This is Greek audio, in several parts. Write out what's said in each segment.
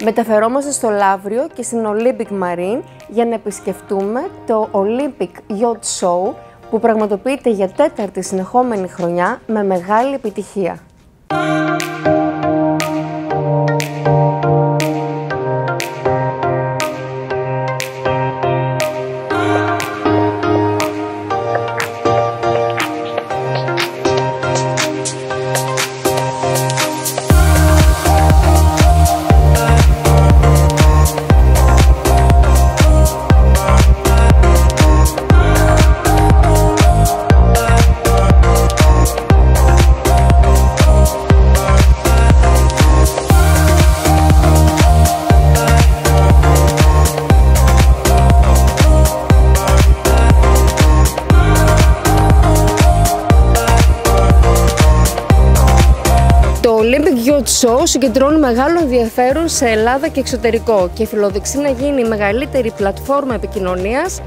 Μεταφερόμαστε στο Λαύριο και στην Olympic Marine για να επισκεφτούμε το Olympic Yacht Show που πραγματοποιείται για 4η συνεχόμενη χρονιά με μεγάλη επιτυχία. Το Olympic Yacht Show συγκεντρώνει μεγάλο ενδιαφέρον σε Ελλάδα και εξωτερικό και φιλοδοξεί να γίνει η μεγαλύτερη πλατφόρμα επικοινωνίας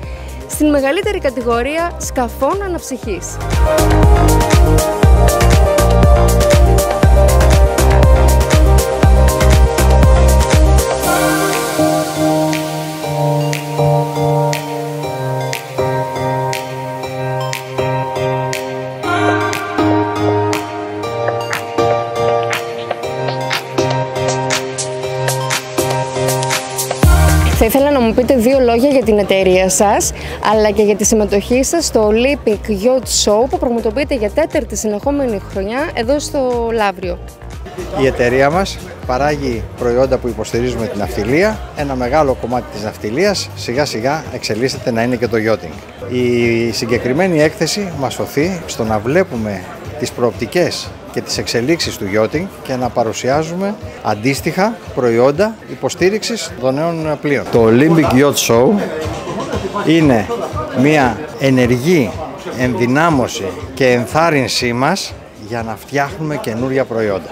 στην μεγαλύτερη κατηγορία σκαφών αναψυχής. Θα ήθελα να μου πείτε δύο λόγια για την εταιρεία σας, αλλά και για τη συμμετοχή σας στο Olympic Yacht Show που πραγματοποιείται για 4η συνεχόμενη χρονιά εδώ στο Λαύριο. Η εταιρεία μας παράγει προϊόντα που υποστηρίζουμε την ναυτιλία. Ένα μεγάλο κομμάτι της ναυτιλίας σιγά σιγά εξελίσσεται να είναι και το yachting. Η συγκεκριμένη έκθεση μας οθεί στο να βλέπουμε τις προοπτικές και τις εξελίξεις του yachting και να παρουσιάζουμε αντίστοιχα προϊόντα υποστήριξης των νέων πλοίων. Το Olympic Yacht Show είναι μια ενεργή ενδυνάμωση και ενθάρρυνσή μας για να φτιάχνουμε καινούρια προϊόντα.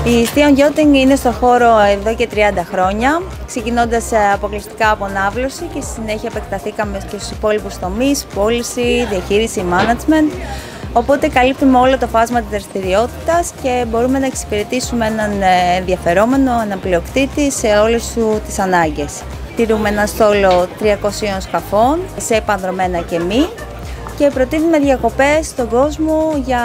Η Stian Yachting είναι στο χώρο εδώ και 30 χρόνια, ξεκινώντας αποκλειστικά από ναύλωση και στη συνέχεια επεκταθήκαμε και στους υπόλοιπους τομείς, πώληση, διαχείριση, management. Οπότε καλύπτουμε όλο το φάσμα της δραστηριότητας και μπορούμε να εξυπηρετήσουμε έναν ενδιαφερόμενο αναπληρωκτήτη σε όλες τις ανάγκες. Τηρούμε ένα στόλο 300 σκαφών σε επανδρομένα και μη. Και προτείνουμε διακοπές στον κόσμο για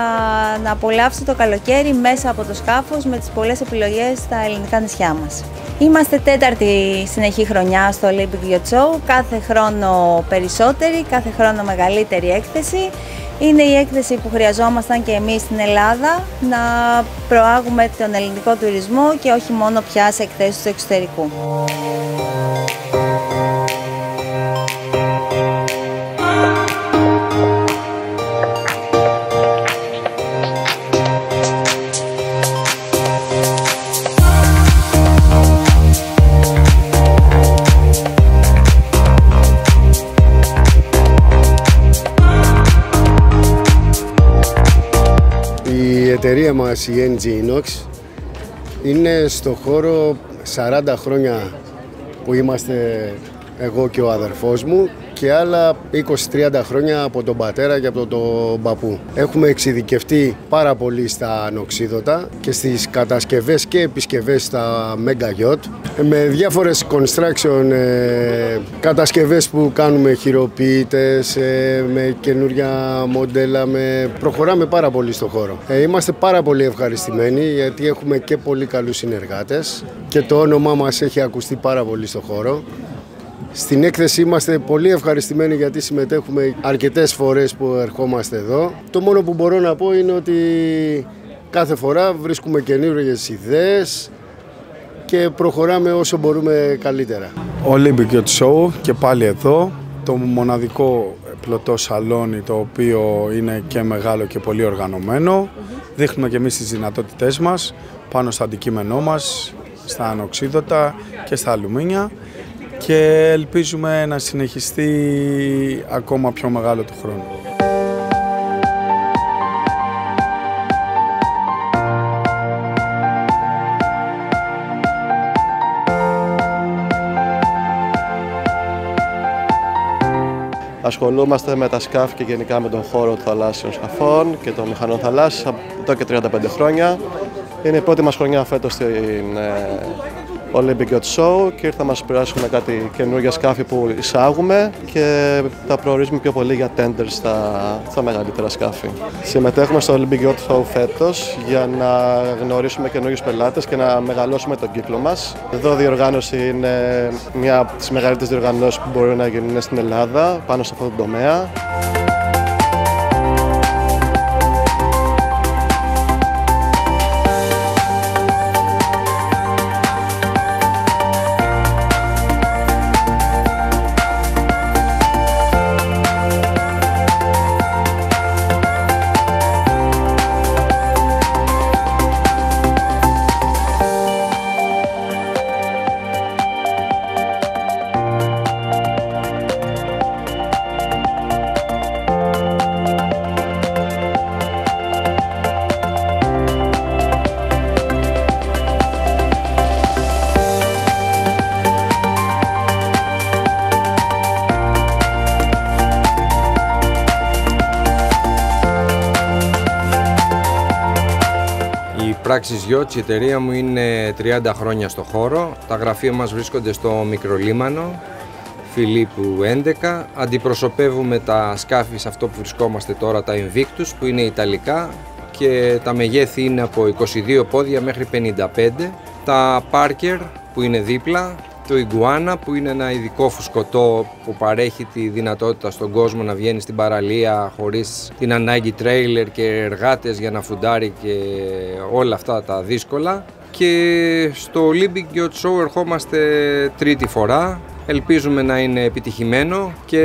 να απολαύσει το καλοκαίρι μέσα από το σκάφος με τις πολλές επιλογές στα ελληνικά νησιά μας. Είμαστε 4η συνεχή χρονιά στο Olympic Yacht Show, κάθε χρόνο περισσότερη, κάθε χρόνο μεγαλύτερη έκθεση. Είναι η έκθεση που χρειαζόμασταν και εμείς στην Ελλάδα να προάγουμε τον ελληνικό τουρισμό και όχι μόνο πια σε εκθέσεις του εξωτερικού. Η εταιρεία μας, η NG Inox, είναι στο χώρο 40 χρόνια που είμαστε εγώ και ο αδερφός μου και άλλα 20-30 χρόνια από τον πατέρα και από τον παππού. Έχουμε εξειδικευτεί πάρα πολύ στα ανοξίδωτα και στις κατασκευές και επισκευές στα Mega Yacht με διάφορες construction κατασκευές που κάνουμε, χειροποίητες, με καινούρια μοντέλα, προχωράμε πάρα πολύ στο χώρο. Είμαστε πάρα πολύ ευχαριστημένοι γιατί έχουμε και πολύ καλούς συνεργάτες και το όνομά μας έχει ακουστεί πάρα πολύ στο χώρο. Στην έκθεση είμαστε πολύ ευχαριστημένοι γιατί συμμετέχουμε αρκετές φορές που ερχόμαστε εδώ. Το μόνο που μπορώ να πω είναι ότι κάθε φορά βρίσκουμε καινούργιες ιδέες και προχωράμε όσο μπορούμε καλύτερα. Olympic Yacht Show και πάλι εδώ, το μοναδικό πλωτό σαλόνι το οποίο είναι και μεγάλο και πολύ οργανωμένο. Δείχνουμε και εμείς τις δυνατότητές μας πάνω στο αντικείμενό μας, στα ανοξίδωτα και στα αλουμίνια. Και ελπίζουμε να συνεχιστεί ακόμα πιο μεγάλο του χρόνου. Ασχολούμαστε με τα σκάφη και γενικά με τον χώρο των θαλάσσιων σκαφών και των μηχανών θαλάσσης εδώ και 35 χρόνια. Είναι η πρώτη μας χρονιά φέτος στην Olympic Yacht Show και ήρθαμε να σας περάσουμε κάτι καινούργια σκάφη που εισάγουμε και τα προορίζουμε πιο πολύ για tenders στα μεγαλύτερα σκάφη. Συμμετέχουμε στο Olympic Yacht Show φέτος για να γνωρίσουμε καινούριους πελάτες και να μεγαλώσουμε τον κύκλο μας. Εδώ η διοργάνωση είναι μια από τις μεγαλύτερες διοργανώσεις που μπορεί να γίνουν στην Ελλάδα πάνω σε αυτό το τομέα. Πράξεις Yachts, η εταιρεία μου είναι 30 χρόνια στο χώρο. Τα γραφεία μας βρίσκονται στο Μικρολίμανο, Φιλίππου 11. Αντιπροσωπεύουμε τα σκάφη σε αυτό που βρισκόμαστε τώρα, τα Invictus, που είναι ιταλικά και τα μεγέθη είναι από 22 πόδια μέχρι 55. Τα Parker που είναι δίπλα, το Iguana που είναι ένα ειδικό φουσκωτό που παρέχει τη δυνατότητα στον κόσμο να βγαίνει στην παραλία χωρίς την ανάγκη τρέιλερ και εργάτες για να φουντάρει και όλα αυτά τα δύσκολα. Και στο Olympic Yacht Show ερχόμαστε τρίτη φορά. Ελπίζουμε να είναι επιτυχημένο και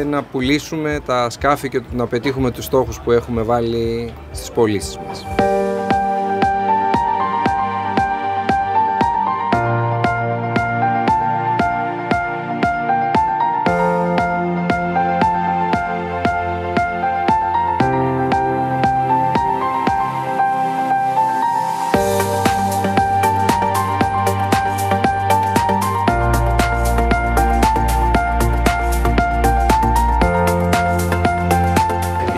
να πουλήσουμε τα σκάφη και να πετύχουμε τους στόχους που έχουμε βάλει στις πωλήσεις μας.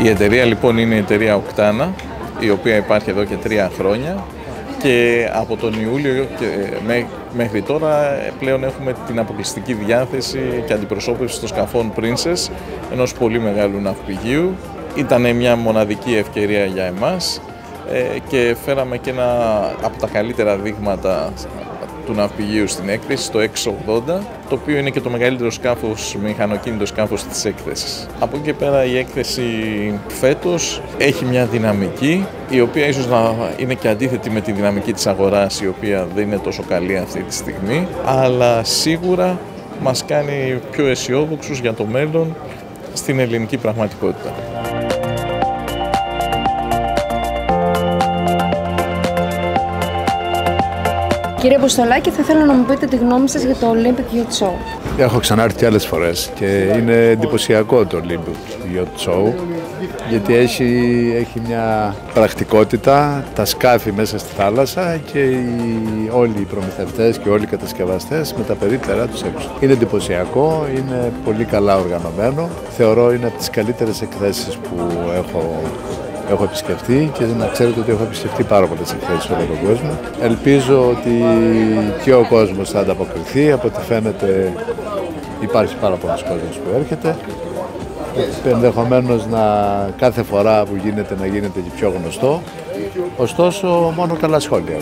Η εταιρεία λοιπόν είναι η εταιρεία Octana, η οποία υπάρχει εδώ και 3 χρόνια και από τον Ιούλιο μέχρι τώρα πλέον έχουμε την αποκλειστική διάθεση και αντιπροσώπευση των σκαφών Princess, ενός πολύ μεγάλου ναυπηγείου. Ήταν μια μοναδική ευκαιρία για εμάς και φέραμε και ένα από τα καλύτερα δείγματα του ναυπηγείου στην έκθεση, το X80, το οποίο είναι και το μεγαλύτερο σκάφος, μηχανοκίνητο σκάφος της έκθεσης. Από εκεί και πέρα η έκθεση φέτος έχει μια δυναμική, η οποία ίσως να είναι και αντίθετη με τη δυναμική της αγοράς, η οποία δεν είναι τόσο καλή αυτή τη στιγμή, αλλά σίγουρα μας κάνει πιο αισιόδοξους για το μέλλον στην ελληνική πραγματικότητα. Κύριε Αποστολάκη, θα ήθελα να μου πείτε τη γνώμη σας για το Olympic Yacht Show. Έχω ξανάρθει και άλλες φορές και είναι εντυπωσιακό το Olympic Yacht Show, γιατί έχει μια πρακτικότητα, τα σκάφη μέσα στη θάλασσα και όλοι οι προμηθευτές και όλοι οι κατασκευαστές με τα περίπτερά τους έξω. Είναι εντυπωσιακό, είναι πολύ καλά οργανωμένο. Θεωρώ είναι από τις καλύτερες εκθέσεις που έχω επισκεφτεί και να ξέρετε ότι έχω επισκεφτεί πάρα πολλές εκθέσεις σε όλο τον κόσμο. Ελπίζω ότι και ο κόσμος θα ανταποκριθεί. Από ό,τι φαίνεται υπάρχει πάρα πολλοί κόσμος που έρχεται. Ενδεχομένως κάθε φορά που γίνεται να γίνεται και πιο γνωστό. Ωστόσο μόνο καλά σχόλια.